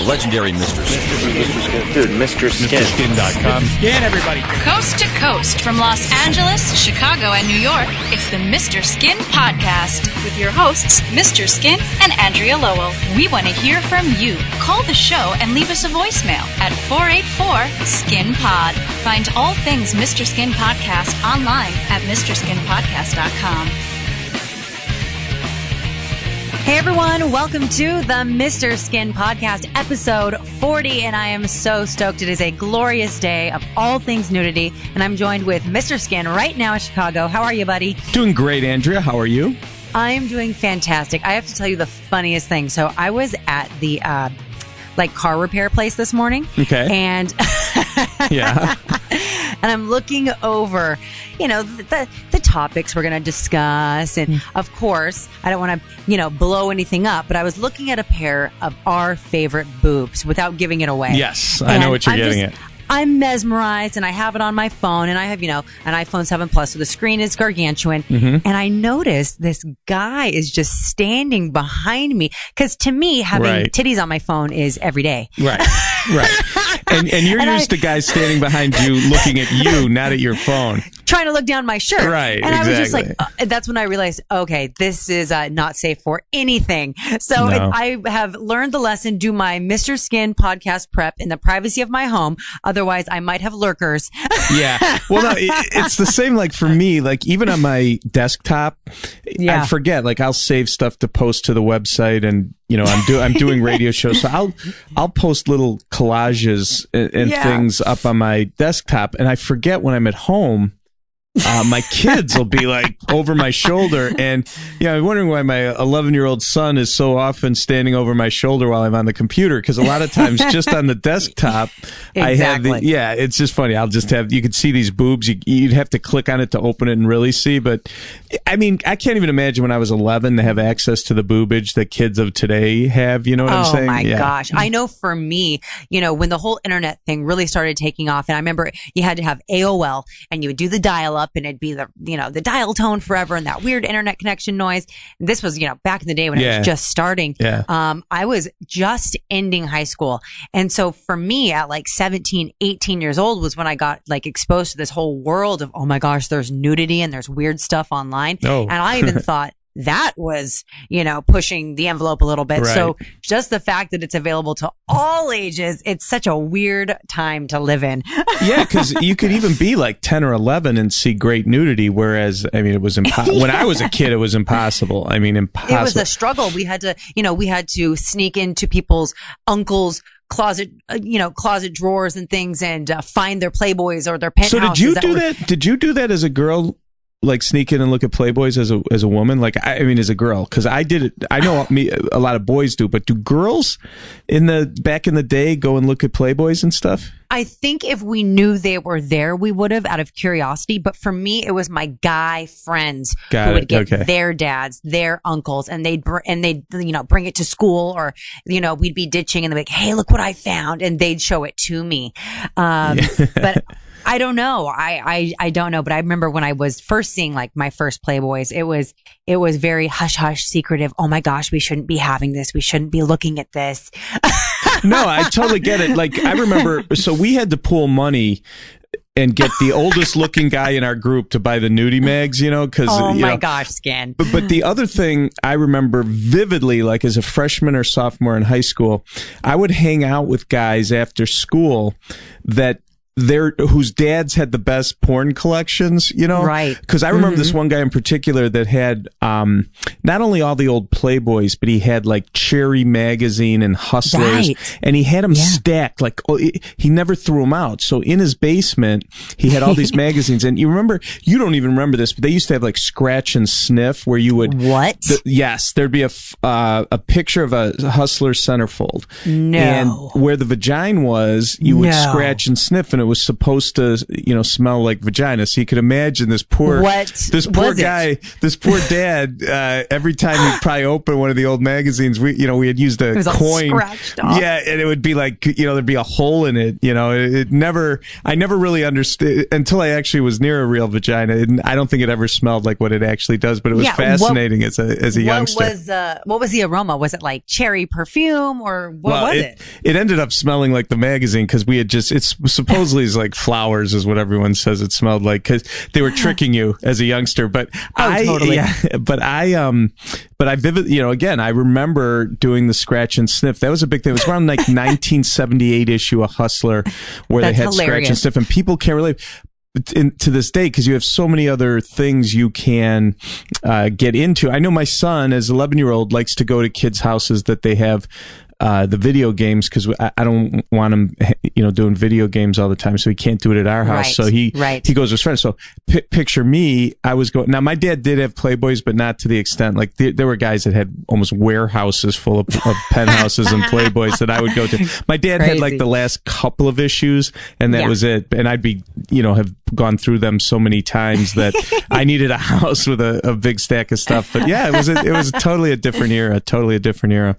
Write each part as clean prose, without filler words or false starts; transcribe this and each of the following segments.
The legendary Mr. Skin. Dude, Mr. Skin. MrSkin.com. Skin, everybody. Coast to coast from Los Angeles, Chicago, and New York, it's the Mr. Skin Podcast with your hosts, Mr. Skin and Andrea Lowell. We want to hear from you. Call the show and leave us a voicemail at 484-SKIN-POD. Find all things Mr. Skin Podcast online at MrSkinPodcast.com. Hey everyone, welcome to the Mr. Skin Podcast, episode 40, and I am so stoked. It is a glorious day of all things nudity, and I'm joined with Mr. Skin right now in Chicago. How are you, buddy? Doing great, Andrea. How are you? I'm doing fantastic. I have to tell you the funniest thing. So I was at the car repair place this morning. Okay. And yeah. And I'm looking over, the topics we're going to discuss. And of course, I don't want to, blow anything up, but I was looking at a pair of our favorite boobs without giving it away. Yes, I know what you're getting at. I'm mesmerized, and I have it on my phone, and I have, an iPhone 7 Plus, so the screen is gargantuan. Mm-hmm. And I noticed this guy is just standing behind me, because to me, having titties on my phone is every day. Right, right. And you're used to guys standing behind you, looking at you, not at your phone. Trying to look down my shirt. Right, and exactly. I was just like, that's when I realized, okay, this is not safe for anything. So I have learned the lesson, do my Mr. Skin podcast prep in the privacy of my home. Otherwise, I might have lurkers. Yeah. Well, no, it's the same, like for me, like even on my desktop, I forget, like I'll save stuff to post to the website, and I'm doing radio shows, so I'll post little collages and things up on my desktop, and I forget when I'm at home. My kids will be like over my shoulder, and I'm wondering why my 11-year-old son is so often standing over my shoulder while I'm on the computer, because a lot of times just on the desktop I have it's just funny. I'll just have, you could see these boobs, you'd have to click on it to open it and really see, but I mean, I can't even imagine when I was 11 to have access to the boobage that kids of today have, you know what I'm saying? Oh my gosh. I know for me, when the whole internet thing really started taking off, and I remember you had to have AOL, and you would do the dial-up, and it'd be the dial tone forever and that weird internet connection noise. And this was, back in the day when it was just starting. Yeah. I was just ending high school. And so for me at like 17, 18 years old was when I got like exposed to this whole world of, oh my gosh, there's nudity and there's weird stuff online. Oh. And I even thought that was, pushing the envelope a little bit. Right. So just the fact that it's available to all ages, it's such a weird time to live in. Yeah, because you could even be like 10 or 11 and see great nudity, whereas, I mean, it was impossible. When I was a kid, it was impossible. I mean, impossible. It was a struggle. We had to, sneak into people's uncles' closet drawers and things and find their Playboys or their penthouses. So did you do that? Did you do that as a girl? Like sneak in and look at Playboys as a woman? Like, I mean, as a girl, because I did it. I know a lot of boys do, but do girls back in the day go and look at Playboys and stuff? I think if we knew they were there, we would have, out of curiosity. But for me, it was my guy friends who would get their dads, their uncles, and they'd bring it to school, or we'd be ditching and they'd be like, "Hey, look what I found," and they'd show it to me. But I don't know. I don't know. But I remember when I was first seeing like my first Playboys, it was very hush hush, secretive. Oh my gosh, we shouldn't be having this. We shouldn't be looking at this. No, I totally get it. Like, I remember, so we had to pool money and get the oldest looking guy in our group to buy the nudie mags, because gosh, Skin. But the other thing I remember vividly, like as a freshman or sophomore in high school, I would hang out with guys after school whose dads had the best porn collections, Right. Because I remember this one guy in particular that had not only all the old Playboys, but he had like Cherry Magazine and Hustlers. Right. And he had them stacked. Like, he never threw them out. So in his basement, he had all these magazines. And you don't even remember this, but they used to have like Scratch and Sniff, where you would... What? Yes. There'd be a picture of a Hustler centerfold. No. And where the vagina was, you would scratch and sniff, and and it was supposed to, smell like vagina. So you could imagine this poor guy, this poor dad. Every time he'd probably open one of the old magazines, we had used a coin. Yeah, and it would be like, there'd be a hole in it. I never really understood until I actually was near a real vagina. I don't think it ever smelled like what it actually does, but it was fascinating as a youngster. What was the aroma? Was it like cherry perfume or what was it? It ended up smelling like the magazine because we had it's supposedly is like flowers is what everyone says it smelled like because they were tricking you as a youngster. But totally. But I again, I remember doing the scratch and sniff. That was a big thing. It was around like 1978 issue of Hustler where they had scratch and sniff, and people can't relate. To this day, because you have so many other things you can get into. I know my son, as 11-year-old, likes to go to kids' houses that they have the video games because I don't want him, doing video games all the time, so he can't do it at our house. Right, so he goes with his friends. So picture me, I was going. Now my dad did have Playboys, but not to the extent like there were guys that had almost warehouses full of penthouses and Playboys that I would go to. My dad had like the last couple of issues, and that was it. And I'd be, have gone through them so many times that I needed a house with a big stack of stuff. But yeah, it was totally a different era.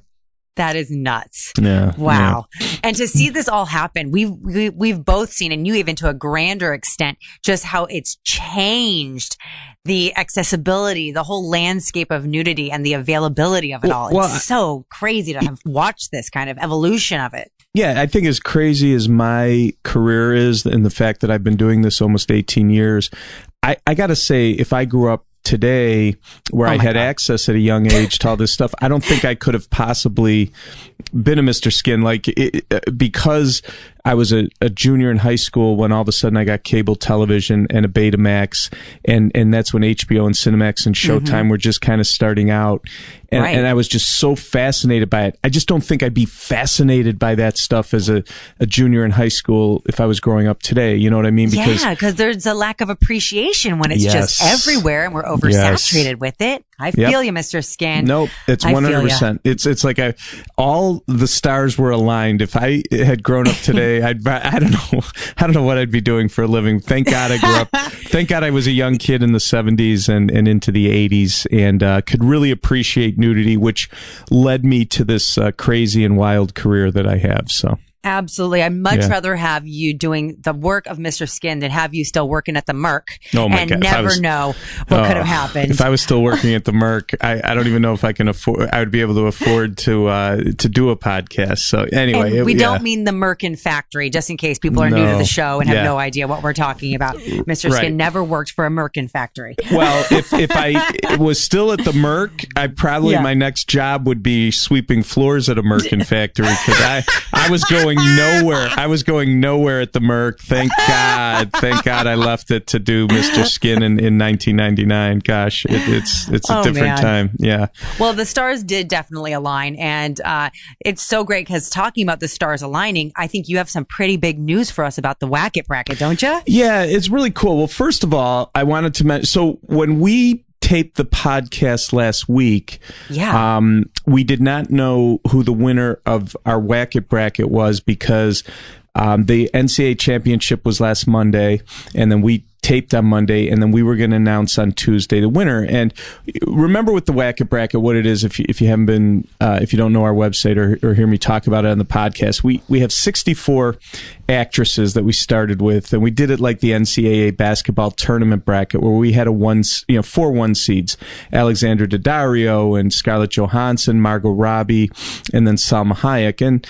That is nuts. Yeah. Wow. Yeah. And to see this all happen, we've both seen, and you even to a grander extent, just how it's changed the accessibility, the whole landscape of nudity and the availability of it all. It's so crazy to have watched this kind of evolution of it. Yeah, I think as crazy as my career is and the fact that I've been doing this almost 18 years, I got to say, if I grew up today where I had access at a young age to all this stuff, I don't think I could have possibly been a Mr. Skin because I was a junior in high school when all of a sudden I got cable television and a Betamax, and that's when HBO and Cinemax and Showtime were just kind of starting out. And I was just so fascinated by it. I just don't think I'd be fascinated by that stuff as a junior in high school if I was growing up today. You know what I mean? Because there's a lack of appreciation when it's just everywhere and we're oversaturated with it. I feel you, Mr. Skin. Nope, it's 100%. It's like all the stars were aligned. If I had grown up today, I don't know what I'd be doing for a living. Thank God I grew up. Thank God I was a young kid in the 70s and into the 80s and could really appreciate nudity, which led me to this crazy and wild career that I have. So. Absolutely. I'd much rather have you doing the work of Mr. Skin than have you still working at the Merc and never know what could have happened. If I was still working at the Merc, I don't even know if I would be able to afford to do a podcast. So anyway. And we don't mean the Merkin factory, just in case people are new to the show and have no idea what we're talking about. Mr. Skin never worked for a Merkin factory. Well, if I was still at the Merc, my next job would be sweeping floors at a Merkin factory because I was going nowhere. I was going nowhere at the Merc. Thank God I left it to do Mr. Skin in 1999. Gosh, it's a different time. Yeah. Well, the stars did definitely align, and it's so great because talking about the stars aligning, I think you have some pretty big news for us about the Wacket Bracket, don't you? Yeah, it's really cool. Well, first of all, I wanted to mention. So when we taped the podcast last week, we did not know who the winner of our Wacket Bracket was because the NCAA championship was last Monday, and then we taped on Monday, and then we were going to announce on Tuesday the winner. And remember with the Wacket Bracket, what it is, if you haven't been, if you don't know our website or hear me talk about it on the podcast, we have 64 actresses that we started with, and we did it like the NCAA basketball tournament bracket where we had 4 1 seeds, Alexandra Daddario and Scarlett Johansson, Margot Robbie, and then Salma Hayek.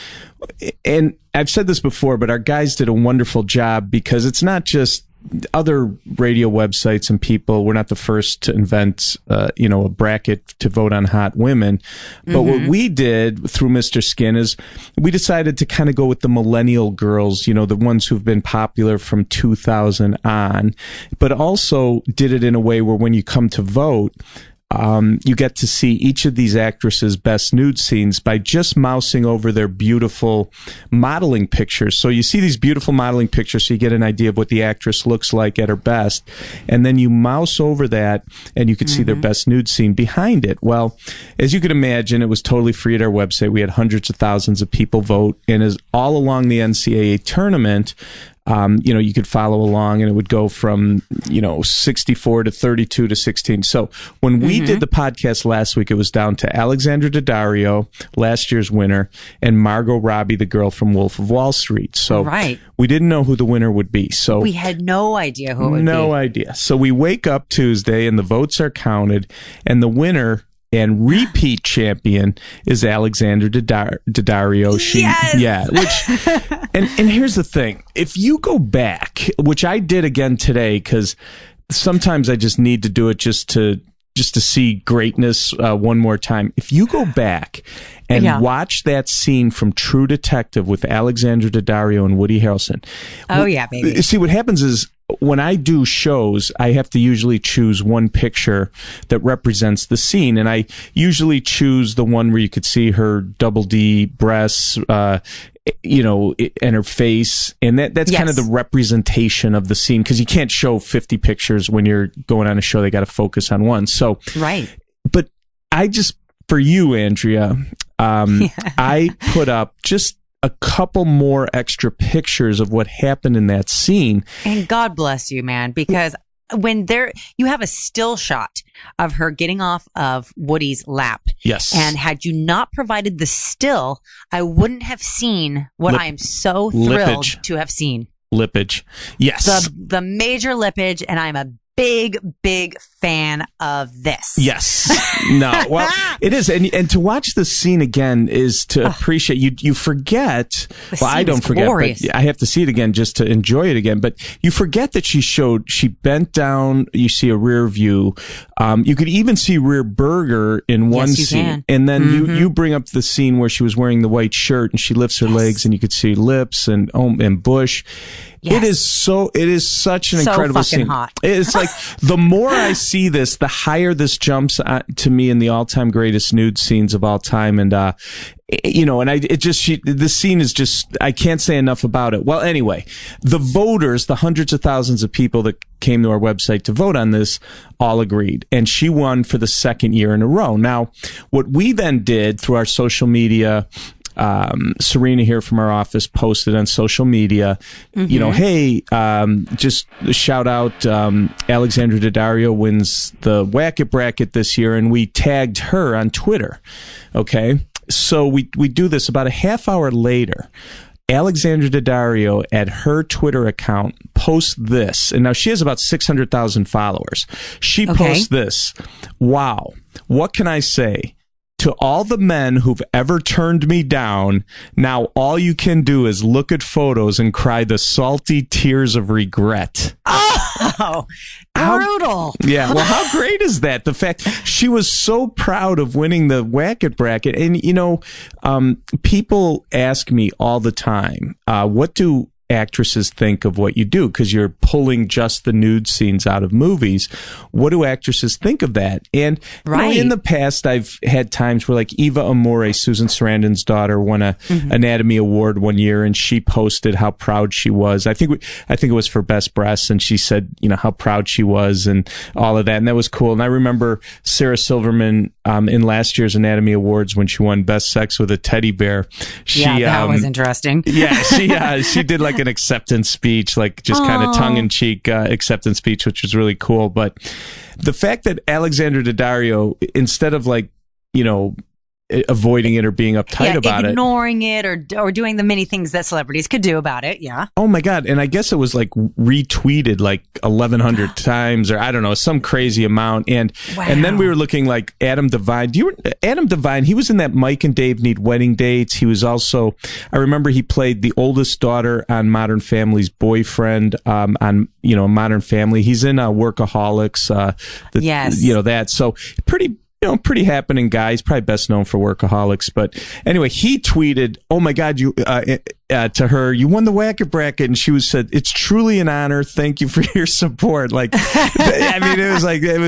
And I've said this before, but our guys did a wonderful job because it's not just other radio websites and people. We're not the first to invent, a bracket to vote on hot women. But what we did through Mr. Skin is we decided to kind of go with the millennial girls, the ones who've been popular from 2000 on, but also did it in a way where when you come to vote, you get to see each of these actresses' best nude scenes by just mousing over their beautiful modeling pictures. So you see these beautiful modeling pictures, so you get an idea of what the actress looks like at her best. And then you mouse over that, and you could see their best nude scene behind it. Well, as you can imagine, it was totally free at our website. We had hundreds of thousands of people vote. And as all along the NCAA tournament, you could follow along, and it would go from 64 to 32 to 16. So when we did the podcast last week, it was down to Alexandra Daddario, last year's winner, and Margot Robbie, the girl from Wolf of Wall Street. So we didn't know who the winner would be. So we had no idea who it would be. No idea. So we wake up Tuesday, and the votes are counted, and the winner and repeat champion is Alexandra Daddario. And here's the thing. If you go back, which I did again today, because sometimes I just need to do it just to see greatness one more time. If you go back and watch that scene from True Detective with Alexandra Daddario and Woody Harrelson. Oh, yeah, baby. See, what happens is, when I do shows, I have to usually choose one picture that represents the scene. And I usually choose the one where you could see her double D breasts, and her face. And that's kind of the representation of the scene, because you can't show 50 pictures when you're going on a show. They got to focus on one. So, but for you, Andrea, I put up just a couple more extra pictures of what happened in that scene. And God bless you, man, because when you have a still shot of her getting off of Woody's lap. Yes. And had you not provided the still, I wouldn't have seen what I am so thrilled to have seen. Lippage. Yes. The major lippage, and I'm a big fan of this. Yes. No. Well, it is. And to watch the scene again is to appreciate. You forget. Well, I don't forget, glorious. but I have to see it again just to enjoy it again. But you forget that she bent down. You see a rear view. You could even see rear burger in one scene. Can. And then you bring up the scene where she was wearing the white shirt and she lifts her legs and you could see lips and bush. Yes. It is such an incredible scene. Hot. It's like, the more I see this, the higher this jumps to me in the all-time greatest nude scenes of all time. And, the scene is just, I can't say enough about it. Well, anyway, the voters, the hundreds of thousands of people that came to our website to vote on this, all agreed. And she won for the second year in a row. Now, what we then did through our social media, Serena here from our office posted on social media, hey, just shout out, Alexandra Daddario wins the Whack-It Bracket this year, and we tagged her on Twitter. Okay. So we do this about a half hour later. Alexandra Daddario at her Twitter account posts this, and now she has about 600,000 followers. She posts this. Wow. What can I say? To all the men who've ever turned me down, now all you can do is look at photos and cry the salty tears of regret. Oh, brutal. Yeah. Well, how great is that? The fact she was so proud of winning the Whack-It Bracket. And, people ask me all the time, what do actresses think of what you do, because you're pulling just the nude scenes out of movies. What do actresses think of that? And in the past, I've had times where, like, Eva Amore, Susan Sarandon's daughter, won a Anatomy Award one year, and she posted how proud she was. I think it was for Best Breasts, and she said, how proud she was and all of that, and that was cool. And I remember Sarah Silverman in last year's Anatomy Awards when she won Best Sex with a Teddy Bear. That was interesting. Yeah, she did like an acceptance speech, like just kind of tongue-in-cheek acceptance speech, which was really cool. But the fact that Alexandra Daddario, instead of avoiding it or being uptight about ignoring it or doing the many things that celebrities could do about it. Yeah. Oh my God. And I guess it was like retweeted like 1,100 times, or I don't know, some crazy amount. And then we were looking like Adam Devine. Adam Devine, he was in that Mike and Dave Need Wedding Dates. He was also, I remember he played the oldest daughter on Modern Family's boyfriend, on, Modern Family. He's in Workaholics. That. So pretty happening guy. He's probably best known for Workaholics. But anyway, he tweeted, "Oh my God, you to her, you won the Whack-It Bracket," and she said, "It's truly an honor. Thank you for your support." Like, I mean, it was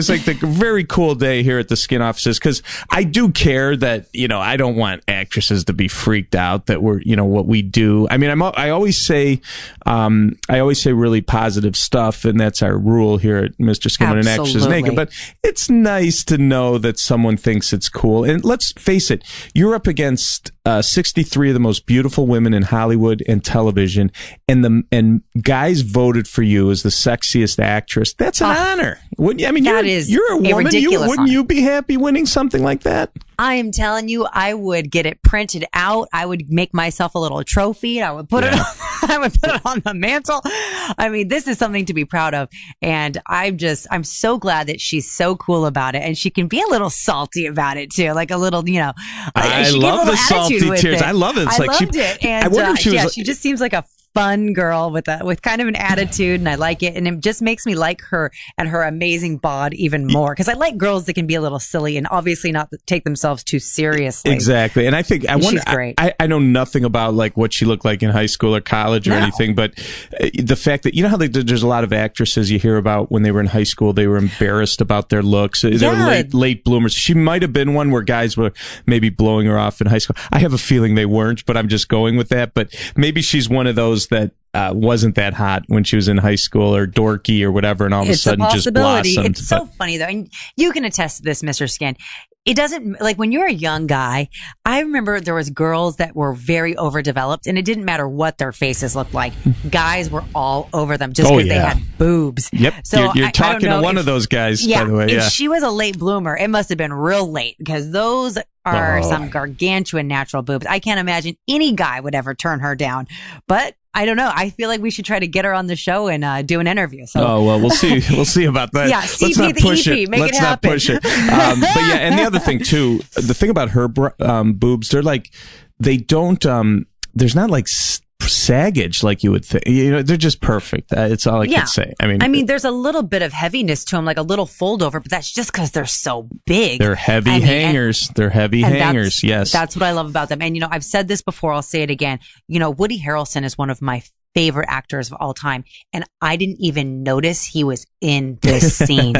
like the very cool day here at the Skin offices, because I do care that I don't want actresses to be freaked out that we're what we do. I mean, I always say really positive stuff, and that's our rule here at Mr. Skin when an actress is naked. But it's nice to know that someone thinks it's cool. And let's face it, you're up against 63 of the most beautiful women in Hollywood and television, and guys voted for you as the sexiest actress. That's an honor. Wouldn't you? I mean, you're a woman. Wouldn't you be happy winning something like that? I am telling you, I would get it printed out. I would make myself a little trophy. I would put it on the mantle. I mean, this is something to be proud of. And I'm so glad that she's so cool about it. And she can be a little salty about it too. Like a little, I love the salty tears. I love it. It's I loved it. And I wonder if she just seems like a fun girl with kind of an attitude, and I like it, and it just makes me like her and her amazing bod even more, because I like girls that can be a little silly and obviously not take themselves too seriously. Exactly. And I think she's great. I know nothing about like what she looked like in high school or college or anything, but the fact that how there's a lot of actresses you hear about when they were in high school, they were embarrassed about their looks. They were late bloomers. She might have been one where guys were maybe blowing her off in high school. I have a feeling they weren't, but I'm just going with that. But maybe she's one of those that wasn't that hot when she was in high school, or dorky or whatever, and all of a sudden just blossomed. It's so funny though, and you can attest to this, Mr. Skin. It doesn't, like, when you're a young guy, I remember there was girls that were very overdeveloped, and it didn't matter what their faces looked like. Guys were all over them just because they had boobs. Yep. So you're talking to one of those guys, by the way. If she was a late bloomer, it must have been real late, because those are some gargantuan natural boobs. I can't imagine any guy would ever turn her down. But I don't know. I feel like we should try to get her on the show and do an interview. So. Oh, well, we'll see. We'll see about that. Yeah, Let's not push it. Let's not push it. But yeah, and the other thing too, the thing about her boobs, they're like, they don't, there's not like saggage like you would think. They're just perfect. It's all I can say. I mean, there's a little bit of heaviness to them, like a little fold over, but that's just because they're so big. They're heavy hangers. They're heavy hangers. Yes. That's what I love about them. And, I've said this before. I'll say it again. Woody Harrelson is one of my favorite actors of all time. And I didn't even notice he was in this scene.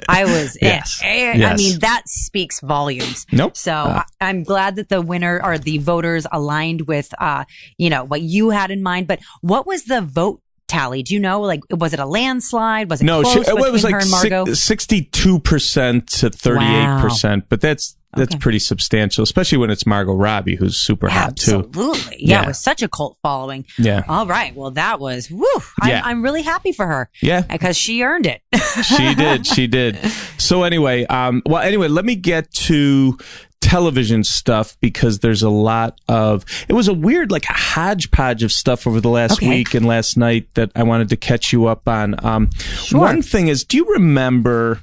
I was I mean, that speaks volumes. Nope. So I'm glad that the winner or the voters aligned with, what you had in mind. But what was the vote tally? Do you know? Like, was it a landslide? Was it close it was like her and Margot? 62% to 38%. Wow. But that's pretty substantial, especially when it's Margot Robbie, who's super hot too. Absolutely. Yeah, it was such a cult following. Yeah. All right. Well, that was, I'm really happy for her. Yeah. Because she earned it. She did. So anyway, let me get to television stuff, because there's a lot of, it was a weird, like a hodgepodge of stuff over the last week and last night that I wanted to catch you up on. Sure. One thing is, do you remember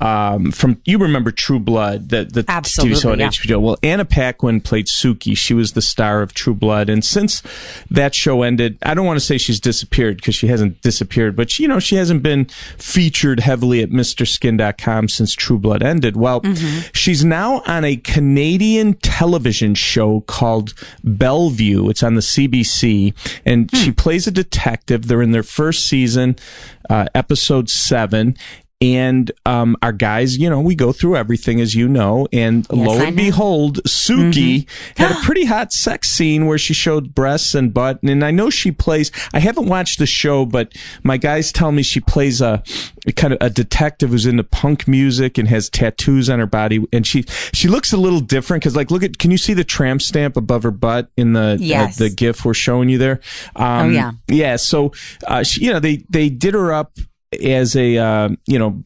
you remember True Blood, the TV show on HBO? Well, Anna Paquin played Suki. She was the star of True Blood. And since that show ended, I don't want to say she's disappeared, because she hasn't disappeared, but she hasn't been featured heavily at MrSkin.com since True Blood ended. Well, she's now on a Canadian television show called Bellevue. It's on the CBC, and she plays a detective. They're in their first season, episode 7. And our guys, we go through everything, as you know, and lo and behold, Suki had a pretty hot sex scene where she showed breasts and butt. And I know she plays, I haven't watched the show, but my guys tell me she plays a kind of a detective who's into punk music and has tattoos on her body. And she looks a little different, because, like, can you see the tramp stamp above her butt in the GIF we're showing you there? Yeah. So, they did her up as a,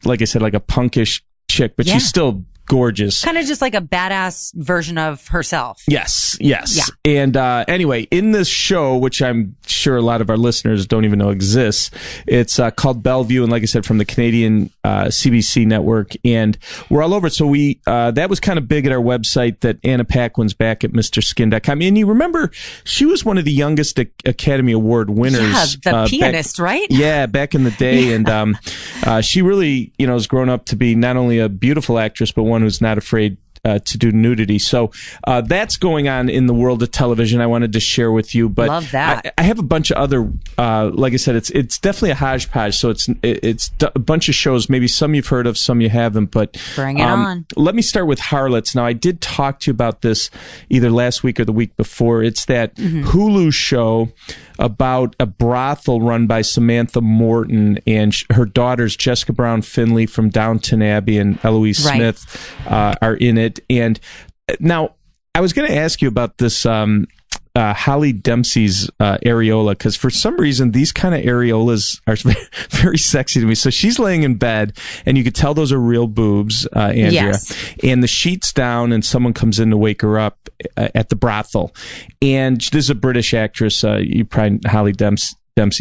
like I said, like a punkish chick, but she's still gorgeous. Kind of just like a badass version of herself. Yes. Yeah. And anyway, in this show, which I'm sure a lot of our listeners don't even know exists, it's called Bellevue, and like I said, from the Canadian CBC network, and we're all over it. So we that was kind of big at our website, that Anna Paquin's back at MrSkin.com. And you remember, she was one of the youngest Academy Award winners. Yeah, the pianist, right? Yeah, back in the day. And she really, has grown up to be not only a beautiful actress, but one who's not afraid to do nudity. So that's going on in the world of television. I wanted to share with you. But love that. I have a bunch of other, like I said, it's definitely a hodgepodge. So it's a bunch of shows. Maybe some you've heard of, some you haven't. But bring it on. Let me start with Harlots. Now, I did talk to you about this either last week or the week before. It's that Hulu show about a brothel run by Samantha Morton, and her daughters Jessica Brown Finley from Downton Abbey and Eloise Smith are in it. And now, I was going to ask you about this Holly Dempsey's areola, because for some reason these kind of areolas are very sexy to me. So she's laying in bed, and you could tell those are real boobs, Andrea. Yes. And the sheet's down, and someone comes in to wake her up at the brothel. And this is a British actress. You probably Holly Dempsey.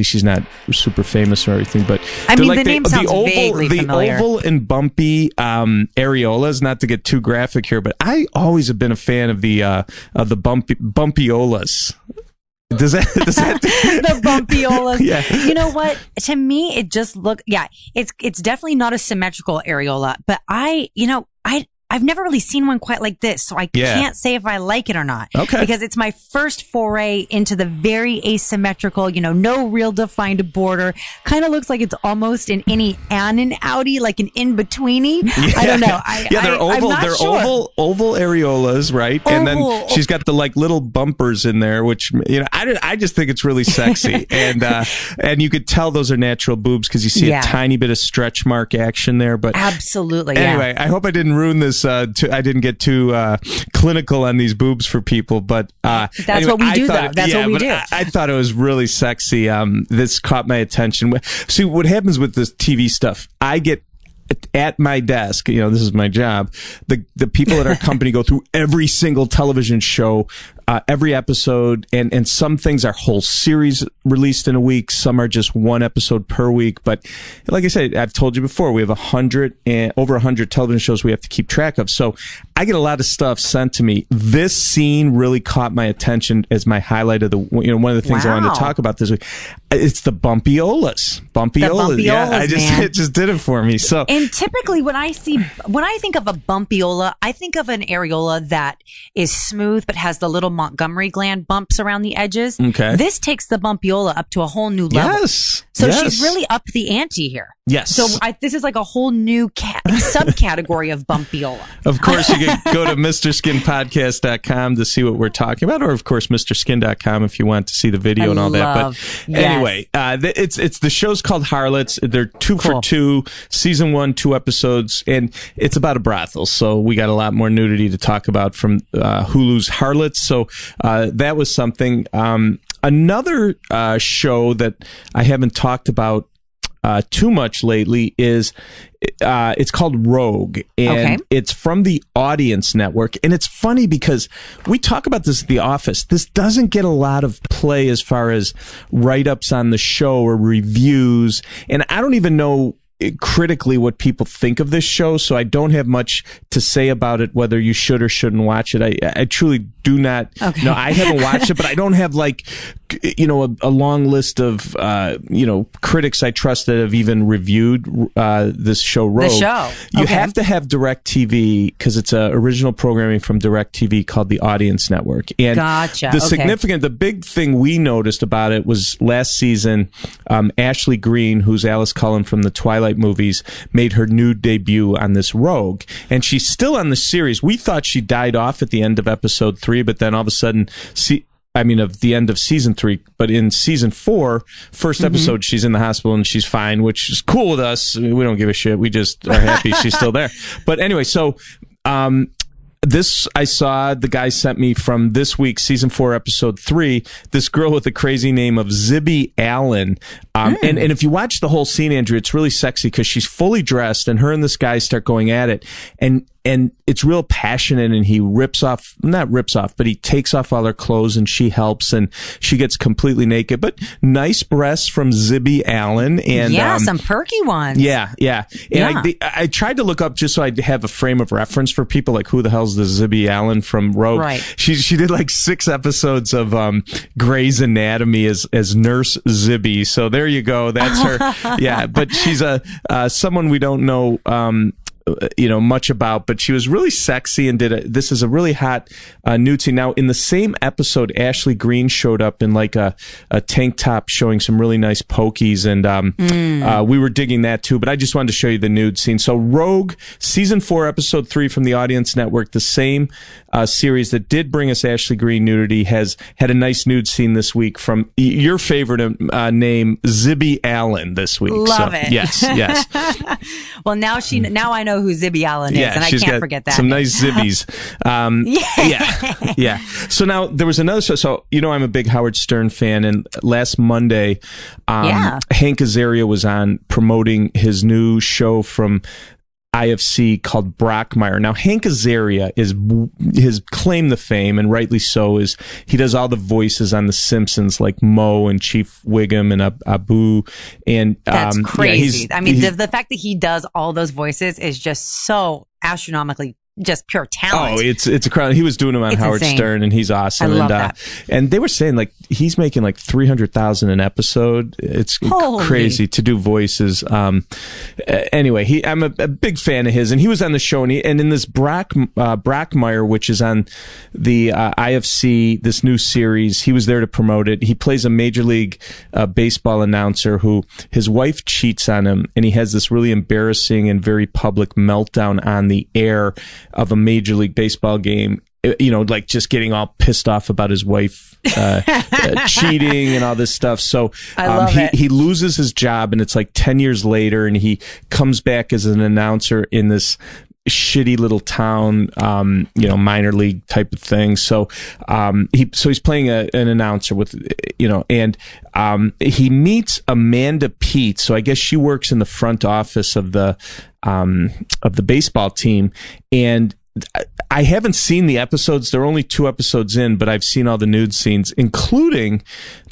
She's not super famous or everything, but I mean, the name sounds vaguely familiar. The oval and bumpy areolas. Not to get too graphic here, but I always have been a fan of the bumpyolas. Does that the bumpyolas? Yeah. You know what? To me, it just it's definitely not a symmetrical areola, but I've never really seen one quite like this, so I can't say if I like it or not. Okay. Because it's my first foray into the very asymmetrical, no real defined border. Kind of looks like it's almost an innie and an outie, like an in-betweeny. Yeah. I don't know. They're oval. I'm not they're sure. oval areolas, right? Oval. And then she's got the little bumpers in there, which I just think it's really sexy, and you could tell those are natural boobs because you see a tiny bit of stretch mark action there. But absolutely. Anyway, I hope I didn't ruin this. I didn't get too clinical on these boobs for people, but that's what we do, though. That's what we do. I thought it was really sexy. This caught my attention. See, what happens with this TV stuff? I get at my desk, this is my job. The people at our company go through every single television show, every episode, and some things are whole series released in a week. Some are just one episode per week. But like I said, I've told you before, we have over 100 television shows we have to keep track of. So I get a lot of stuff sent to me. This scene really caught my attention as my highlight of the, one of the things I wanted to talk about this week. It's the bumpyolas. Yeah, it just did it for me. So, and typically when I think of a bumpyola, I think of an areola that is smooth but has the little Montgomery gland bumps around the edges. Okay. This takes the bumpyola up to a whole new level. Yes. So she's really up the ante here. Yes. So this is like a whole new subcategory of bumpyola. Of course, you can go to MrSkinPodcast.com to see what we're talking about, or of course, MrSkin.com if you want to see the video and all that. But anyway, it's the show's called Harlots. They're 2 for 2, season 1, 2 episodes, and it's about a brothel. So we got a lot more nudity to talk about from Hulu's Harlots. So that was something. Another show that I haven't talked about too much lately is it's called Rogue, and it's from the Audience Network. And it's funny because we talk about this at the office. This doesn't get a lot of play as far as write-ups on the show or reviews, and I don't even know critically what people think of this show, so I don't have much to say about it, whether you should or shouldn't watch it. I truly do not. No, I haven't watched it, but I don't have a long list of critics I trust that have even reviewed this show, Rogue. The show. You have to have DirecTV because it's original programming from DirecTV called the Audience Network. And the big thing we noticed about it was last season, Ashley Greene, who's Alice Cullen from the Twilight movies, made her nude debut on this Rogue, and she's still on the series. We thought she died off at the end of episode 3, but then all of a sudden, of the end of season 3, but in season 4, first episode, she's in the hospital and she's fine, which is cool with us. We don't give a shit. We just are happy she's still there. But anyway, so this I saw the guy sent me from this week, season 4, episode 3, this girl with the crazy name of Zibby Allen. And if you watch the whole scene, Andrew, it's really sexy because she's fully dressed and her and this guy start going at it. And it's real passionate, and he but he takes off all her clothes and she helps, and she gets completely naked. But nice breasts from Zibby Allen. And some perky ones. Yeah. And I tried to look up just so I'd have a frame of reference for people, like who the hell's the Zibby Allen from Rogue? Right. She did like 6 episodes of Grey's Anatomy as Nurse Zibby. So there you go. That's her. Yeah, but she's someone we don't know much about, but she was really sexy and this is a really hot nude scene. Now, in the same episode, Ashley Greene showed up in like a tank top showing some really nice pokies, and we were digging that too, but I just wanted to show you the nude scene. So Rogue, season 4, episode 3 from the Audience Network, the same series that did bring us Ashley Greene nudity, has had a nice nude scene this week from your favorite name, Zibby Allen, this week. Love it. Yes. Well, now I know know who Zibby Allen is, and I can't forget that. Some nice Zibbies. Yeah. So now there was another show. So, I'm a big Howard Stern fan, and last Monday, Hank Azaria was on promoting his new show from IFC called Brockmire. Now, Hank Azaria his claim to fame, and rightly so, is he does all the voices on The Simpsons, like Moe and Chief Wiggum and Abu. And that's crazy. The fact that he does all those voices is just so astronomically just pure talent. Oh, it's a crowd. He was doing them on Howard Stern, and he's awesome. I love that. And they were saying like he's making like $300,000 an episode. It's crazy to do voices. Anyway, I'm a big fan of his, and he was on the show, and in this Brockmire, which is on the IFC, this new series, he was there to promote it. He plays a Major League Baseball announcer who his wife cheats on him, and he has this really embarrassing and very public meltdown on the air of a Major League Baseball game, like just getting all pissed off about his wife cheating and all this stuff. So he loses his job, and it's like 10 years later, and he comes back as an announcer in this shitty little town, minor league type of thing. So he's playing an announcer with, and he meets Amanda Peet. So I guess she works in the front office of the baseball team, and I haven't seen the episodes. There are only 2 episodes in, but I've seen all the nude scenes, including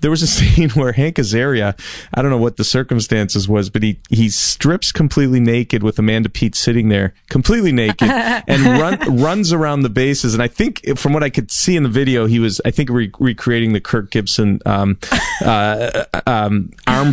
there was a scene where Hank Azaria, I don't know what the circumstances was, but he strips completely naked with Amanda Peet sitting there completely naked and runs around the bases. And I think from what I could see in the video, he was, I think, recreating the Kirk Gibson arm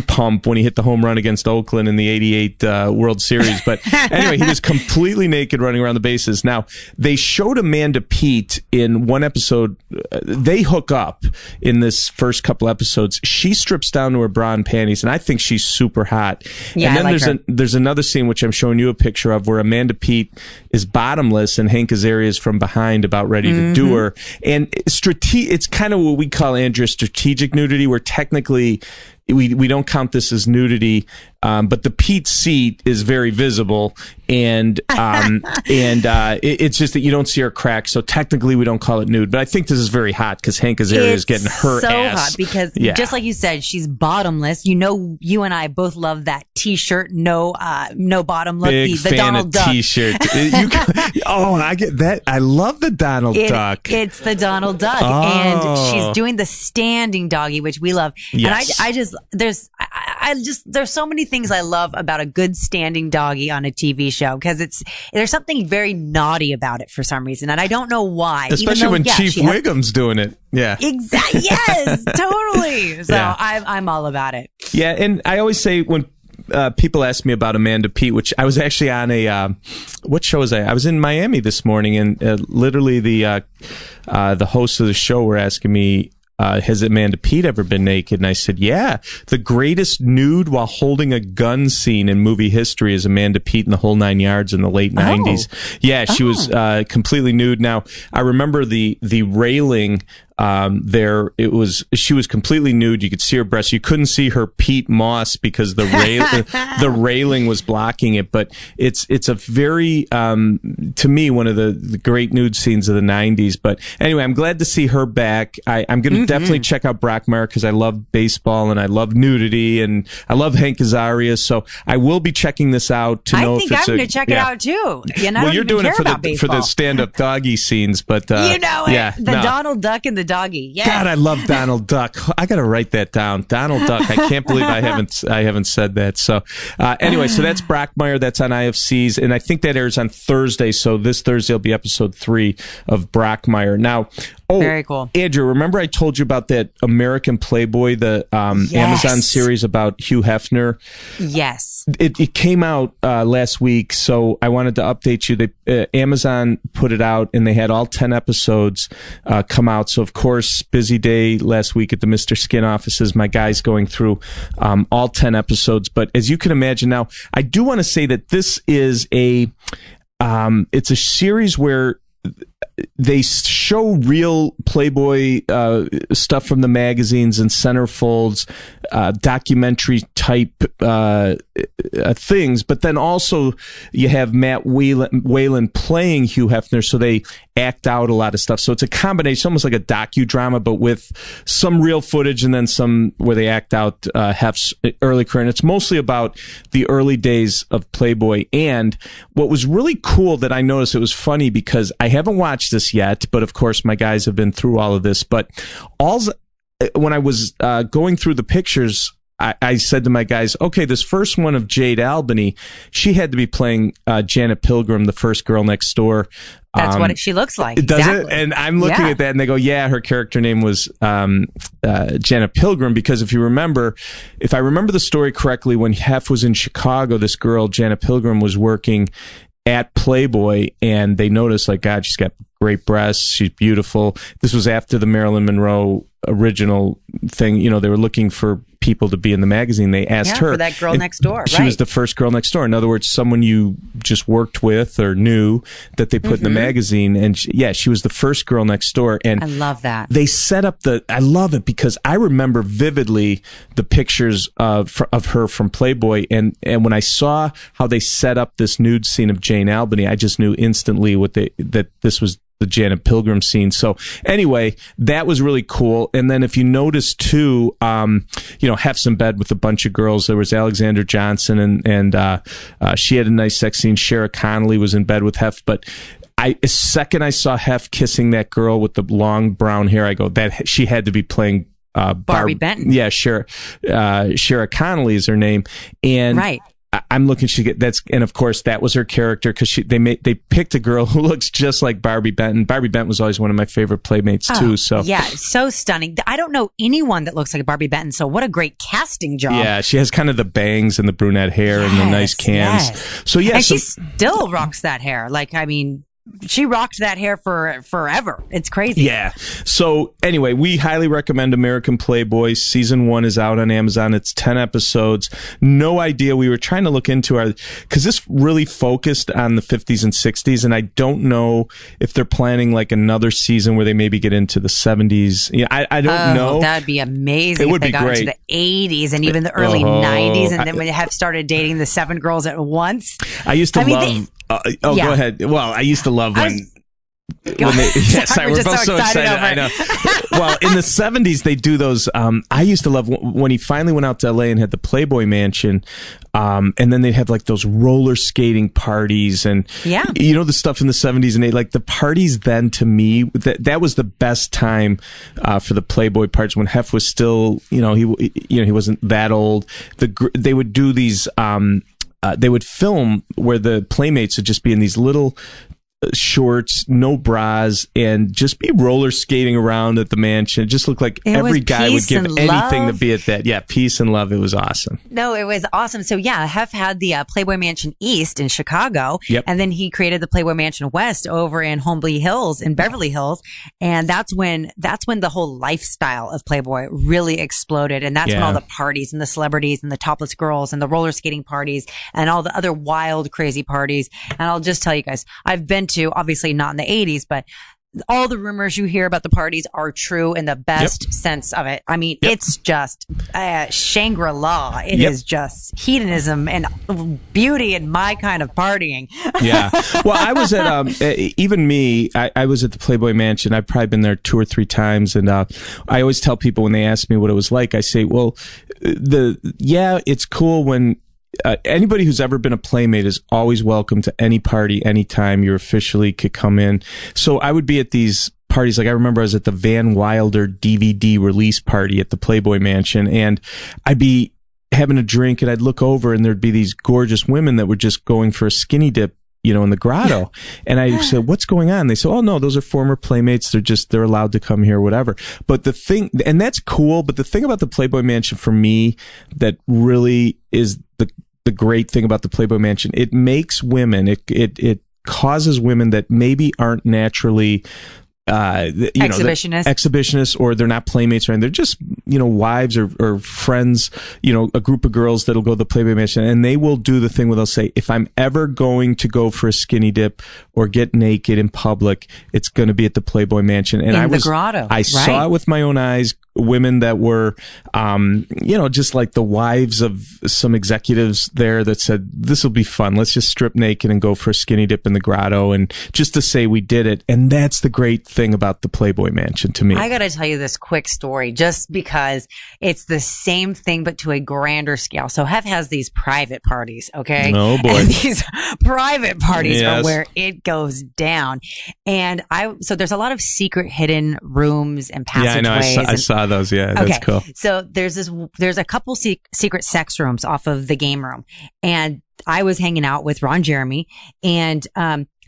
pump when he hit the home run against Oakland in the 88 World Series. But anyway, he was completely naked running around the bases. Now, they showed Amanda Peet in one episode. They hook up in this first couple episodes. She strips down to her bra and panties, and I think she's super hot. Yeah, and then there's another scene, which I'm showing you a picture of, where Amanda Peet is bottomless and Hank Azaria is from behind about ready to do her. And it's kind of what we call, Andrea, strategic nudity, where technically we don't count this as nudity, but the Peet seat is very visible, and it's just that you don't see her crack, so technically we don't call it nude. But I think this is very hot because Hank Azaria is getting her so ass. Hot because just like you said, she's bottomless. You and I both love that T-shirt, no bottom look. Big the fan Donald of Duck T-shirt. I get that. I love the Donald Duck. It's the Donald Duck, and she's doing the standing doggy, which we love. Yes. And there's so many things I love about a good standing doggy on a TV show, because there's something very naughty about it for some reason, and I don't know why. Especially when Chief Wiggum's doing it. Yeah. Exactly. Yes, totally. So I'm all about it. Yeah, and I always say when people ask me about Amanda Peet, which I was actually on what show was I? I was in Miami this morning, and literally the hosts of the show were asking me, has Amanda Peet ever been naked? And I said, yeah. The greatest nude while holding a gun scene in movie history is Amanda Peet in The Whole 9 Yards in the late 90s. Yeah, she was completely nude. Now, I remember the railing she was completely nude. You could see her breasts. You couldn't see her Pete Moss because the railing was blocking it. But it's a very, to me, one of the great nude scenes of the 90s. But anyway, I'm glad to see her back. I'm going to definitely check out Brockmire because I love baseball and I love nudity and I love Hank Azaria. So I will be checking this out to know if it's I'm going to check it out too. Well, you're doing it for the stand-up doggy scenes, but the Donald Duck and the doggy. Yes. God, I love Donald Duck. I got to write that down. Donald Duck. I can't believe I haven't said that. So anyway, so that's Brockmire. That's on IFC's, and I think that airs on Thursday. So this Thursday will be episode 3 of Brockmire. Now, very cool. Andrew, remember I told you about that American Playboy, the Amazon series about Hugh Hefner? Yes. It came out last week, so I wanted to update you. Amazon put it out, and they had all 10 episodes come out. So, of course, busy day last week at the Mr. Skin offices. My guy's going through all 10 episodes. But as you can imagine now, I do want to say that this is it's a series where they show real Playboy stuff from the magazines and centerfolds, documentary type things, but then also you have Matt Whalen playing Hugh Hefner, so they act out a lot of stuff. So it's a combination, almost like a docudrama, but with some real footage and then some where they act out Hef's early career. And it's mostly about the early days of Playboy. And what was really cool that I noticed, it was funny because I haven't watched this yet, but of course my guys have been through all of this. But when I was going through the pictures, I said to my guys, okay, this first one of Jade Albany, she had to be playing Janet Pilgrim, the first girl next door. That's what she looks like. Does exactly. it? And I'm looking at that and they go, yeah, her character name was Janet Pilgrim, because if I remember the story correctly, when Hef was in Chicago, this girl, Janet Pilgrim, was working at Playboy, and they noticed, like, God, she's got great breasts, she's beautiful. This was after the Marilyn Monroe original thing. You know, they were looking for people to be in the magazine. They asked her for that girl next door. She was the first girl next door. In other words, someone you just worked with or knew that they put in the magazine. And she was the first girl next door. And I love that. They set up I love it because I remember vividly the pictures of her from Playboy. And when I saw how they set up this nude scene of Jane Albany, I just knew instantly that this was the Janet Pilgrim scene. So anyway, that was really cool. And then if you notice too, Hef's in bed with a bunch of girls. There was Alexandra Johnson and she had a nice sex scene. Shara Connolly was in bed with Hef, but the second I saw Hef kissing that girl with the long brown hair, I go, that she had to be playing Barbie Benton. Yeah, Shara Connolly is her name. And right. I'm looking. And of course that was her character because they picked a girl who looks just like Barbie Benton. Barbie Benton was always one of my favorite playmates too. So yeah, so stunning. I don't know anyone that looks like Barbie Benton. So what a great casting job. Yeah, she has kind of the bangs and the brunette hair and the nice cans. Yes. So yeah, and she still rocks that hair. Like, I mean, she rocked that hair for forever. It's crazy. Yeah. So anyway, we highly recommend American Playboy. Season 1 is out on Amazon. It's 10 episodes. No idea. We were trying to look into because this really focused on the 50s and 60s, and I don't know if they're planning like another season where they maybe get into the 70s. Yeah, I don't know. That'd be amazing. It would if they be got great. Into the 80s and even the early 90s, and then when they have started dating the 7 girls at once. I used to love. Go ahead. Well, I used to love when they, sorry, we're both so excited. I know. Well, in the 70s, they do those. I used to love when he finally went out to LA and had the Playboy Mansion. And then they'd have like those roller skating parties and, the stuff in the 70s and like the parties then to me, that was the best time, for the Playboy parties when Hef was still, he wasn't that old. They would do these, they would film where the playmates would just be in these little shorts, no bras, and just be roller skating around at the mansion. It just looked like every guy would give anything to be at that. Yeah, peace and love. It was awesome. No, it was awesome. So yeah, Hef had the Playboy Mansion East in Chicago, and then he created the Playboy Mansion West over in Holmby Hills in Beverly Hills, and that's when the whole lifestyle of Playboy really exploded, and that's when all the parties and the celebrities and the topless girls and the roller skating parties and all the other wild, crazy parties. And I'll just tell you guys, I've been to, obviously not in the 80s, but all the rumors you hear about the parties are true in the best sense of it. I mean, it's just Shangri-La. It is just hedonism and beauty and my kind of partying. Yeah. Well, I was at, even me, I was at the Playboy Mansion. I've probably been there 2 or 3 times. And I always tell people when they ask me what it was like, I say, well, it's cool when anybody who's ever been a playmate is always welcome to any party, anytime you officially could come in. So I would be at these parties. Like I remember I was at the Van Wilder DVD release party at the Playboy Mansion, and I'd be having a drink and I'd look over and there'd be these gorgeous women that were just going for a skinny dip, in the grotto. And I said, what's going on? They said, oh no, those are former playmates. They're allowed to come here, whatever. But the thing, and that's cool, but the thing about the Playboy Mansion for me that really is the great thing about the Playboy Mansion, it makes women, it causes women that maybe aren't naturally exhibitionists, or they're not playmates, or they're just wives or friends, a group of girls that'll go to the Playboy Mansion, and they will do the thing where they'll say, if I'm ever going to go for a skinny dip or get naked in public, it's going to be at the Playboy Mansion. And in the grotto. I saw it with my own eyes women that were, just like the wives of some executives there that said, this will be fun. Let's just strip naked and go for a skinny dip in the grotto, and just to say we did it. And that's the great thing about the Playboy Mansion to me. I got to tell you this quick story just because it's the same thing, but to a grander scale. So Hef has these private parties, okay? Oh boy. And these private parties are where it goes down. And so there's a lot of secret hidden rooms and passageways. Yeah, I saw those. Yeah, okay. That's cool. So there's a couple secret sex rooms off of the game room. And I was hanging out with Ron Jeremy, and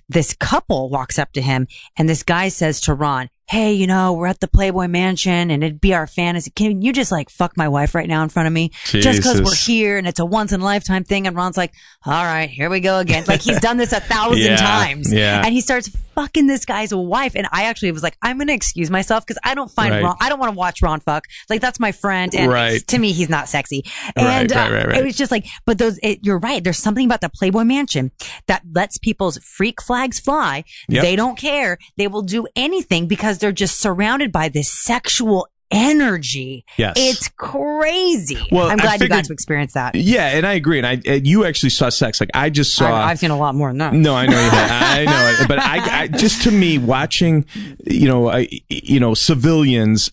this couple walks up to him, and this guy says to Ron, hey, we're at the Playboy Mansion and it'd be our fantasy. Can you just like fuck my wife right now in front of me? Jesus. Just because we're here and it's a once in a lifetime thing. And Ron's like, all right, here we go again. Like he's done this 1,000 times. Yeah. And he starts fucking this guy's wife. And I actually was like, I'm going to excuse myself because I don't find Ron, I don't want to watch Ron fuck. Like that's my friend. And to me, he's not sexy. And right. It was just like, but you're right. There's something about the Playboy Mansion that lets people's freak flags fly. Yep. They don't care. They will do anything because they're just surrounded by this sexual energy. Yes. It's crazy. Well, I'm glad you got to experience that. Yeah, and I agree. And you actually saw sex. Like I just saw. I've seen a lot more than that. No, I know you have. I know it. But I just to me watching, civilians,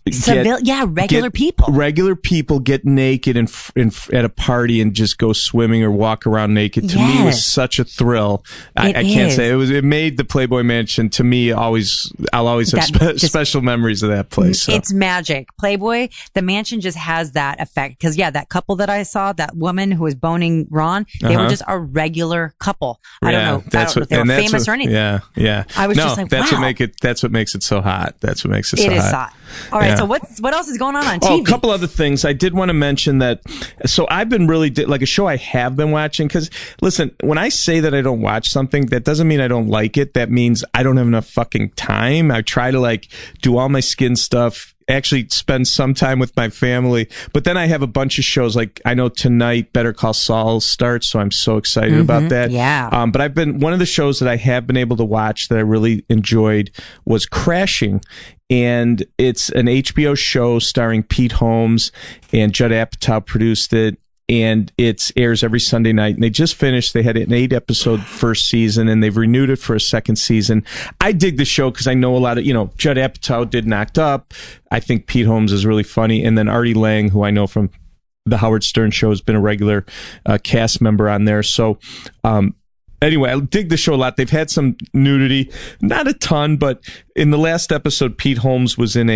regular people get naked at a party and just go swimming or walk around naked. To me, was such a thrill. I can't say it made the Playboy Mansion to me always. I'll always have special memories of that place. So. It's magic. Playboy, the mansion just has that effect. Because that couple that I saw, that woman who was boning Ron, they were just a regular couple. I don't know if they were famous or anything. Yeah. I was just like, that's wow. That's what makes it so hot. That's what makes it so hot. It is hot. All right. So what else is going on TV? Oh, a couple other things. I did want to mention that. So I've been really like a show I have been watching. Because listen, when I say that I don't watch something, that doesn't mean I don't like it. That means I don't have enough fucking time. I try to like do all my skin stuff. Actually spend some time with my family, but then I have a bunch of shows. Like I know tonight Better Call Saul starts, so I'm so excited about that. Yeah. But one of the shows that I have been able to watch that I really enjoyed was Crashing. And it's an HBO show starring Pete Holmes, and Judd Apatow produced it. And it airs every Sunday night. And they just finished. They had an 8-episode first season, and they've renewed it for a second season. I dig the show because I know a lot of, Judd Apatow did Knocked Up. I think Pete Holmes is really funny. And then Artie Lang, who I know from the Howard Stern show, has been a regular cast member on there. So, anyway, I dig the show a lot. They've had some nudity, not a ton, but in the last episode, Pete Holmes was in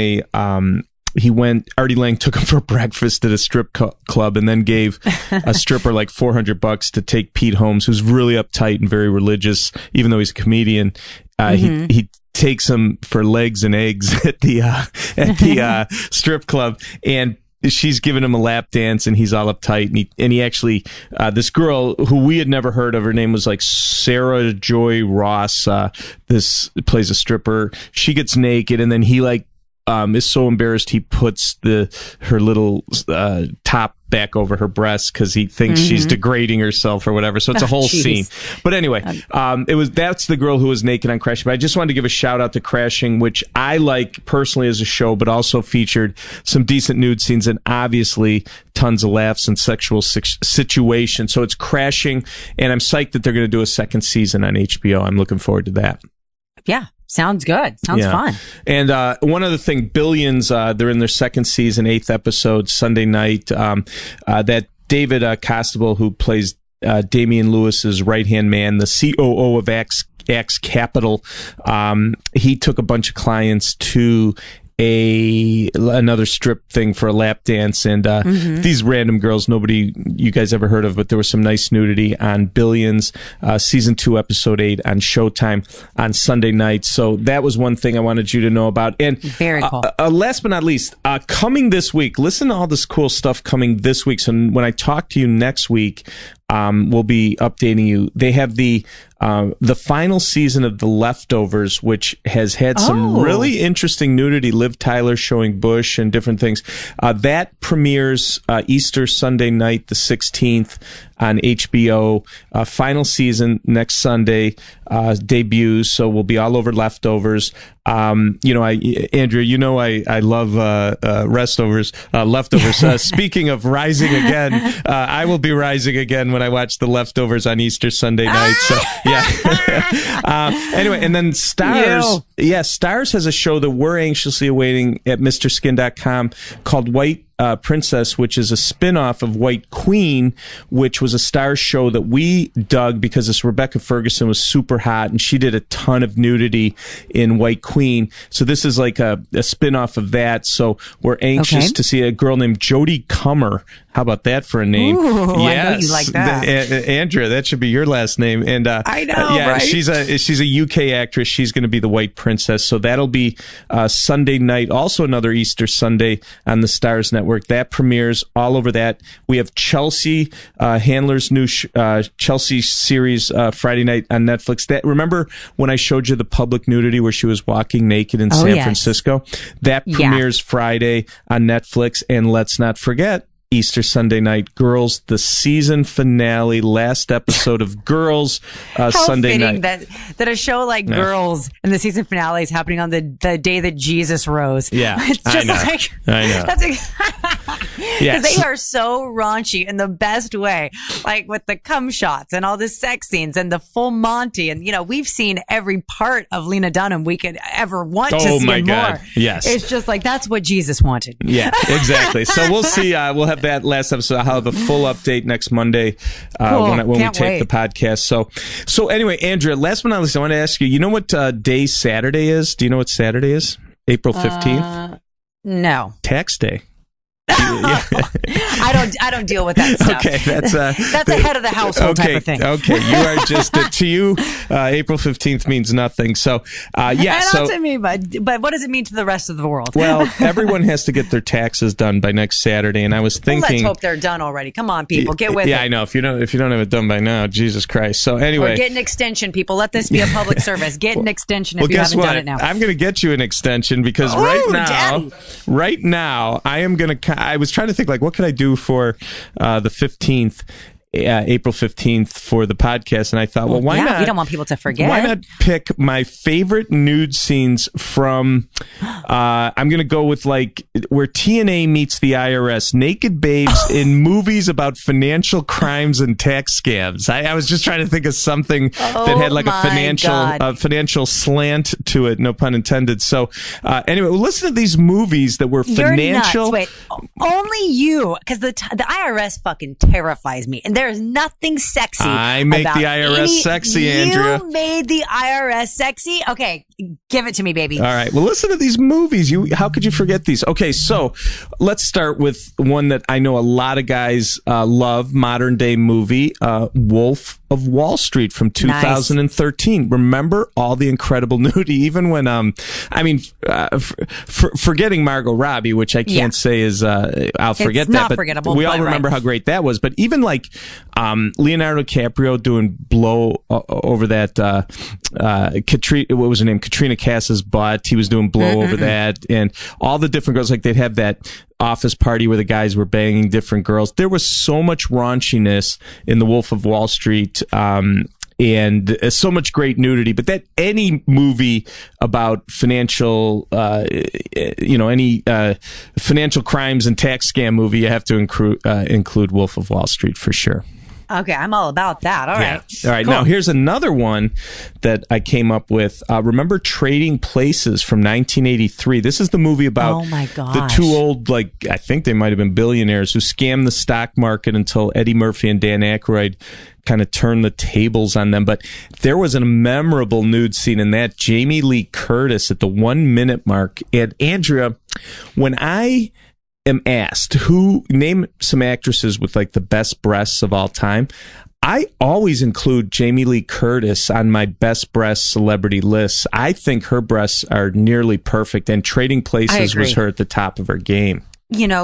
Artie Lang took him for breakfast at a strip club and then gave a stripper like $400 to take Pete Holmes, who's really uptight and very religious, even though he's a comedian. He takes him for legs and eggs at the strip club, and she's giving him a lap dance, and he's all uptight. And he actually, this girl who we had never heard of, her name was like Sarah Joy Ross. This plays a stripper. She gets naked, and then he is so embarrassed he puts her little top back over her breast because he thinks she's degrading herself or whatever. So it's a whole scene. But anyway, that's the girl who was naked on Crashing. But I just wanted to give a shout out to Crashing, which I like personally as a show, but also featured some decent nude scenes and obviously tons of laughs and sexual situations. So it's Crashing, and I'm psyched that they're going to do a second season on HBO. I'm looking forward to that. Yeah. Sounds good. Sounds fun. And one other thing, Billions, they're in their second season, 8th episode, Sunday night. That David Costabile, who plays Damian Lewis's right-hand man, the COO of Axe Capital, he took a bunch of clients to another strip thing for a lap dance, and these random girls nobody you guys ever heard of, but there was some nice nudity on Billions, season 2 episode 8 on Showtime on Sunday night. So that was one thing I wanted you to know about. And very cool. Last but not least, coming this week, listen to all this cool stuff coming this week. So when I talk to you next week, we'll be updating you. They have the final season of The Leftovers, which has had some really interesting nudity. Liv Tyler showing bush and different things. That premieres Easter Sunday night, the 16th on HBO. Final season next Sunday debuts, so we'll be all over Leftovers. Andrea, I love Leftovers. Speaking of rising again, I will be rising again when I watch the Leftovers on Easter Sunday night. So yeah. Anyway, and then Stars. Yeah, Stars has a show that we're anxiously awaiting at MrSkin.com called White Princess, which is a spin-off of White Queen, which was a Stars show that we dug because this Rebecca Ferguson was super hot and she did a ton of nudity in White Queen. So this is like a spin-off of that. So we're anxious to see a girl named Jodie Comer. How about that for a name? Ooh, yes. I know you like that. Andrea, that should be your last name. And I know, right? she's a UK actress. She's going to be the White Princess. So that'll be Sunday night, also another Easter Sunday on the Stars Network. That premieres all over that. We have Chelsea Handler's new Chelsea series Friday night on Netflix. That, remember when I showed you the public nudity where she was walking naked in San Francisco? That premieres Friday on Netflix. And let's not forget, Easter Sunday night, Girls, the season finale, last episode of Girls, Sunday night. That a show like Girls and the season finale is happening on the day that Jesus rose. Yeah, it's just I know. Because they are so raunchy in the best way, like with the cum shots and all the sex scenes and the full Monty. And, we've seen every part of Lena Dunham we could ever want to see my God. more. Yes. It's just like, that's what Jesus wanted. Yeah, exactly. So we'll see. We'll have that last episode. I'll have a full update next Monday when we tape the podcast. So anyway, Andrea, last but not least, I want to ask you, you know what day Saturday is? Do you know what Saturday is? April 15th? No. Tax day. I don't deal with that stuff. Okay, that's a head of the household type of thing. Okay, you are just to you. April 15th means nothing. So not to me, but what does it mean to the rest of the world? Well, everyone has to get their taxes done by next Saturday, and I was thinking, let's hope they're done already. Come on, people, get with it. Yeah, I know. If you don't have it done by now, Jesus Christ. So anyway, or get an extension, people. Let this be a public service. Get an extension if you haven't done it now. I'm going to get you an extension because right now, I was trying to think, like, what could I do for the 15th, April 15th for the podcast? And I thought, well, why not? We don't want people to forget. Why not pick my favorite nude scenes from, I'm going to go with like where TNA meets the IRS, naked babes in movies about financial crimes and tax scams. I was just trying to think of something that had like a financial slant to it, no pun intended. So anyway, we'll listen to these movies that were financial. You're nuts. Wait, only you, because the IRS fucking terrifies me. And there's nothing sexy. I make the IRS sexy, Andrea. You made the IRS sexy? Okay, give it to me, baby. All right. Well, listen to these movies. How could you forget these? Okay, so let's start with one that I know a lot of guys love, modern day movie, Wolf of Wall Street from 2013. Nice. Remember all the incredible nudity, even when, forgetting Margot Robbie, which I can't say is, I'll forget that. But forgettable, we all remember how great that was. But even like Leonardo DiCaprio doing blow over that, what was her name? Katrina Kass's butt. He was doing blow over that. And all the different girls, like they'd have that office party where the guys were banging different girls. There was so much raunchiness in The Wolf of Wall Street. And so much great nudity, but that any movie about financial, any financial crimes and tax scam movie, you have to include Wolf of Wall Street for sure. Okay, I'm all about that. All right. All right. Cool. Now, here's another one that I came up with. Remember Trading Places from 1983? This is the movie about the two old, I think they might have been billionaires who scammed the stock market until Eddie Murphy and Dan Aykroyd kind of turned the tables on them. But there was a memorable nude scene in that. Jamie Lee Curtis at the 1 minute mark. And Andrea, when I am asked name some actresses with like the best breasts of all time, I always include Jamie Lee Curtis on my best breast celebrity lists. I think her breasts are nearly perfect, and Trading Places was her at the top of her game.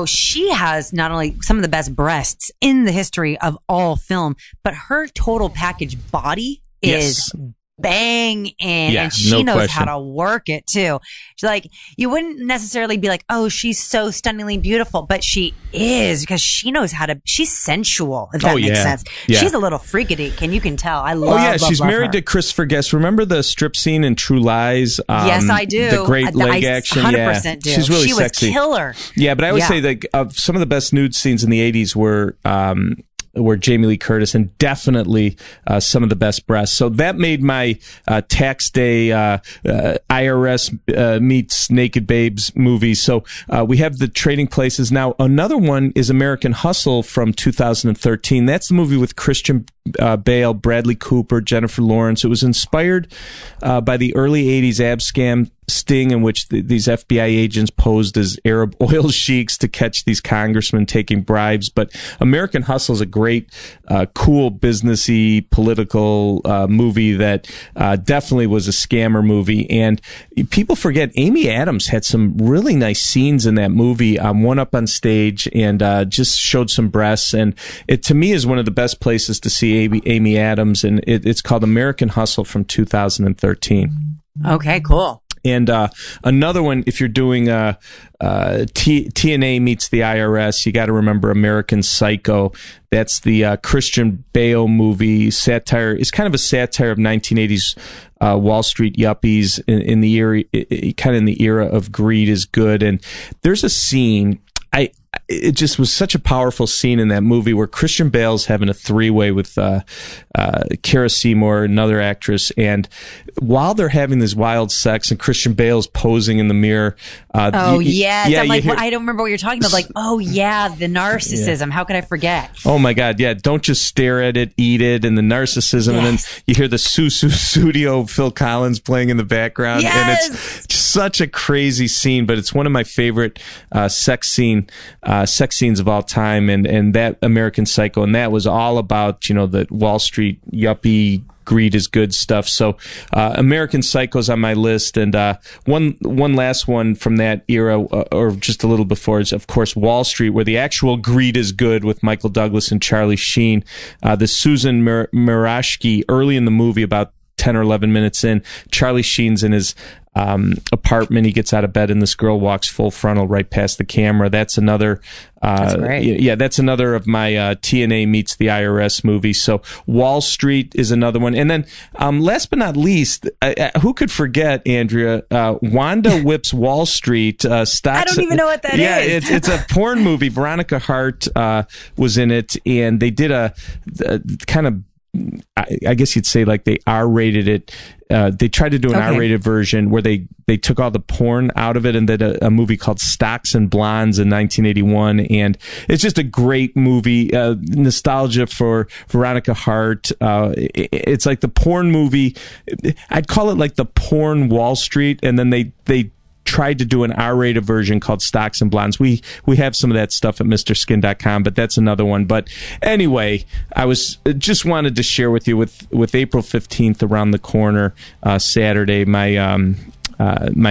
She has not only some of the best breasts in the history of all film, but her total package body is banging, and she no knows question. how to work it too. She's like, you wouldn't necessarily be like, oh, she's so stunningly beautiful, but she is, because she knows how to. She's sensual, if that makes sense. Yeah. She's a little freakadeek, and you can tell. I love. She's love married her. to Christopher Guest. Remember the strip scene in True Lies? Yes, I do. The great leg action. 100% do. She's really she sexy. was killer. Yeah, but I would say that some of the best nude scenes in the 80s were Jamie Lee Curtis, and definitely some of the best breasts. So that made my tax day IRS meets Naked Babes movie. So we have the Trading Places. Now, another one is American Hustle from 2013. That's the movie with Christian Bale, Bradley Cooper, Jennifer Lawrence. It was inspired by the early 80s ab scam sting in which these FBI agents posed as Arab oil sheiks to catch these congressmen taking bribes. But American Hustle is a great, cool, businessy, political movie that definitely was a scammer movie. And people forget Amy Adams had some really nice scenes in that movie. One up on stage and just showed some breasts. And it, to me, is one of the best places to see Amy Adams. And it's called American Hustle from 2013. Okay, cool. And another one, if you're doing TNA meets the IRS, you got to remember American Psycho. That's the Christian Bale movie. Satire. It's kind of a satire of 1980s Wall Street yuppies in the era, kind of in the era of Greed is Good. And there's a scene. It just was such a powerful scene in that movie where Christian Bale's having a three-way with Cara Seymour, another actress, and while they're having this wild sex and Christian Bale's posing in the mirror. I'm like, I don't remember what you're talking about. Like, the narcissism. Yeah. How could I forget? Oh my God, yeah. Don't just stare at it, eat it, and the narcissism. Yes. And then you hear the Susu Studio, Phil Collins playing in the background. Yes. And it's just such a crazy scene, but it's one of my favorite sex scenes of all time, and that American Psycho, and that was all about, the Wall Street yuppie Greed is Good stuff. So American Psycho's on my list, and one last one from that era, or just a little before, is of course Wall Street, where the actual Greed is Good with Michael Douglas and Charlie Sheen. The Susan Mirashki, early in the movie, about 10 or 11 minutes in, Charlie Sheen's in his apartment. He gets out of bed and this girl walks full frontal right past the camera. That's another. That's great. Yeah, that's another of my TNA meets the IRS movies. So Wall Street is another one. And then last but not least, who could forget, Andrea, Wanda Whips Wall Street. Stocks, I don't even know what that is. Yeah, it's a porn movie. Veronica Hart was in it, and they did a kind of, I guess you'd say, like, they R-rated it. They tried to do an R-rated version where they took all the porn out of it and did a movie called Stocks and Blondes in 1981. And it's just a great movie. Nostalgia for Veronica Hart. It's like the porn movie. I'd call it like the porn Wall Street. And then they tried to do an R-rated version called Stocks and Blondes. We have some of that stuff at MrSkin.com, but that's another one. But anyway, I just wanted to share with you with April 15th around the corner, Saturday, my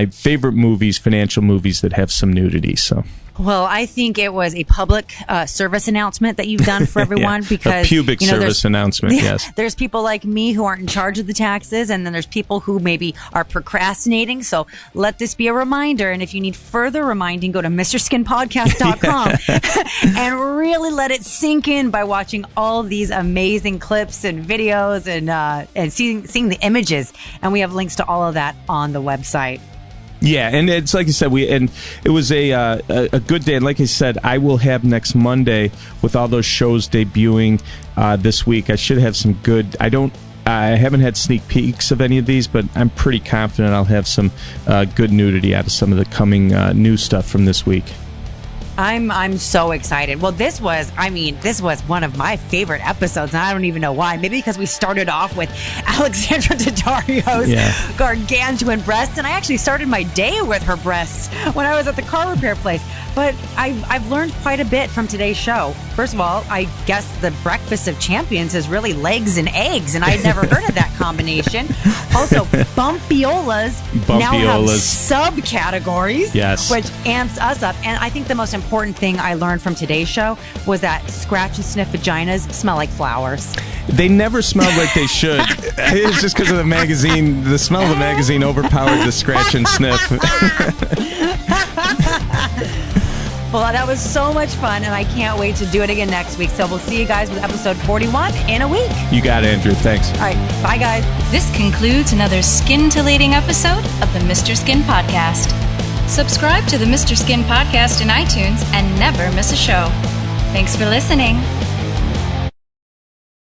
favorite movies, financial movies that have some nudity. So. Well, I think it was a public service announcement that you've done for everyone because a pubic service announcement. Yes, there's people like me who aren't in charge of the taxes, and then there's people who maybe are procrastinating. So let this be a reminder. And if you need further reminding, go to MrSkinPodcast.com and really let it sink in by watching all these amazing clips and videos and seeing the images. And we have links to all of that on the website. Yeah, and it's like I said, it was a good day. And like I said, I will have next Monday with all those shows debuting this week. I should have some good. I haven't had sneak peeks of any of these, but I'm pretty confident I'll have some good nudity out of some of the coming new stuff from this week. I'm so excited. Well, this was one of my favorite episodes, and I don't even know why. Maybe because we started off with Alexandra Daddario's gargantuan breasts, and I actually started my day with her breasts when I was at the car repair place. But I've learned quite a bit from today's show. First of all, I guess the breakfast of champions is really legs and eggs, and I'd never heard of that combination. Also, bumpiolas now have subcategories, which amps us up. And I think the most important thing I learned from today's show was that scratch and sniff vaginas smell like flowers. They never smelled like they should. It's just because of the magazine. The smell of the magazine overpowered the scratch and sniff. Well, that was so much fun, and I can't wait to do it again next week. So we'll see you guys with episode 41 in a week. You got it, Andrew. Thanks. All right. Bye, guys. This concludes another scintillating episode of the Mr. Skin Podcast. Subscribe to the Mr. Skin Podcast in iTunes and never miss a show. Thanks for listening.